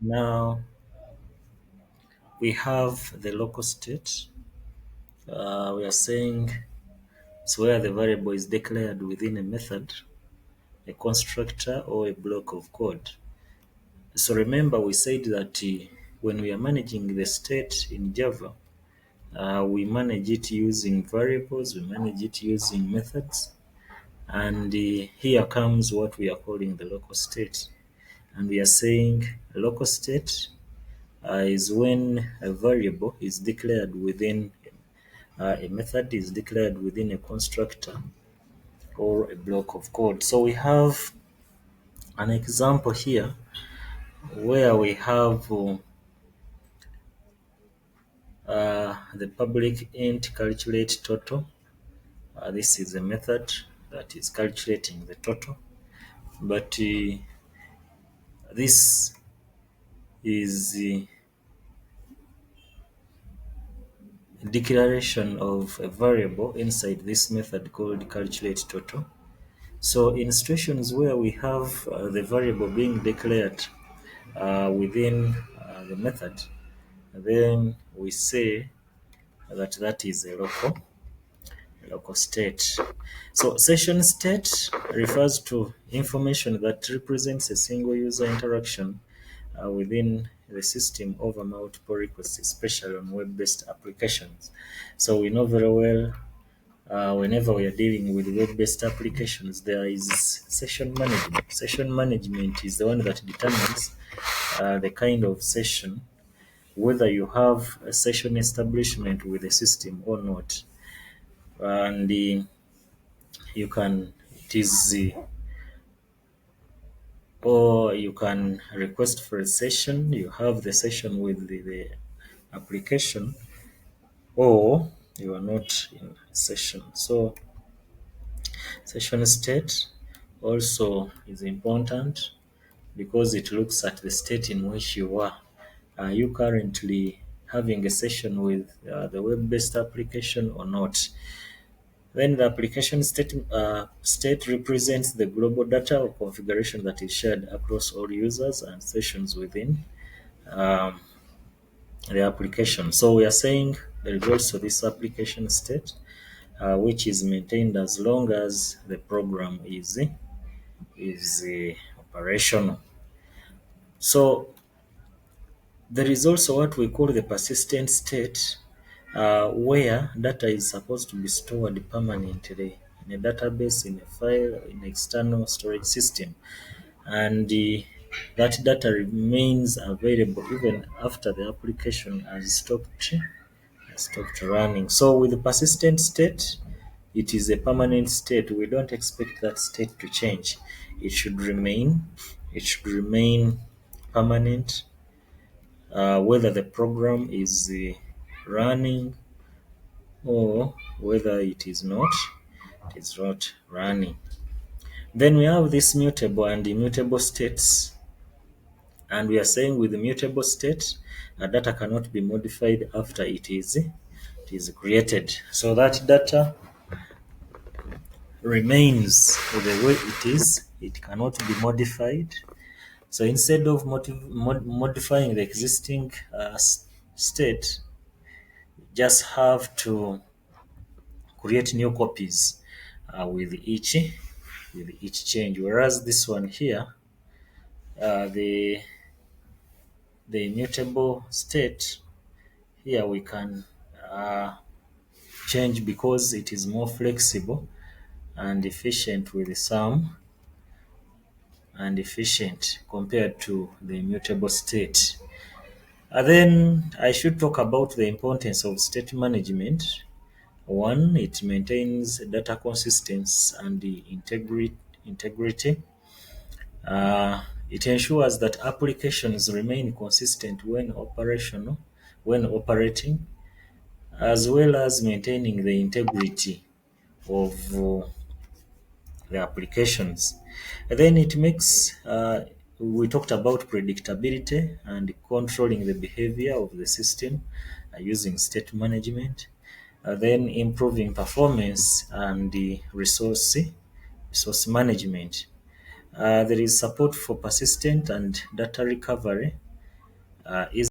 Now we have the local state. We are saying it's where the variable is declared within a method, a constructor, or a block of code. So remember, we said that when we are managing the state in Java, we manage it using variables, we manage it using methods, and here comes what we are calling the local state. And we are saying a local state is when a variable is declared within a method is declared within a constructor or a block of code. So we have an example here where we have the public int calculate total. This is a method that is calculating the total, but this is the declaration of a variable inside this method called calculate total. So in situations where we have the variable being declared within the method, then we say that that is a local state. So session state refers to information that represents a single user interaction within the system over multiple requests, especially on web-based applications. So we know very well whenever we are dealing with web-based applications, there is session management. Session management is the one that determines the kind of session, whether you have a session establishment with the system or not. And you can, it is, or you can request for a session, you have the session with the application, or you are not in a session. So session state also is important because it looks at the state in which you are. Are you currently having a session with the web-based application or not? Then the application state represents the global data or configuration that is shared across all users and sessions within um, the application. So we are saying there is also this application state, which is maintained as long as the program is operational. So there is also what we call the persistent state, where data is supposed to be stored permanently in a database, in a file, in an external storage system. And that data remains available even after the application has stopped running. So with the persistent state, it is a permanent state. We don't expect that state to change. It should remain. It should remain permanent, whether the program is running or whether it is not. It is not running. Then we have this mutable and immutable states. And we are saying with the mutable state, data cannot be modified after it is created. So that data remains the way it is. It cannot be modified. So instead of modifying the existing state, just have to create new copies with each change. Whereas this one here, the immutable state, here we can change because it is more flexible and efficient with some and efficient compared to the immutable state. And then I should talk about the importance of state management. One, it maintains data consistency and the integrity. It ensures that applications remain consistent when operating, as well as maintaining the integrity of the applications. And then it makes, we talked about predictability and controlling the behavior of the system using state management. Then improving performance and the resource management. There is support for persistent and data recovery, is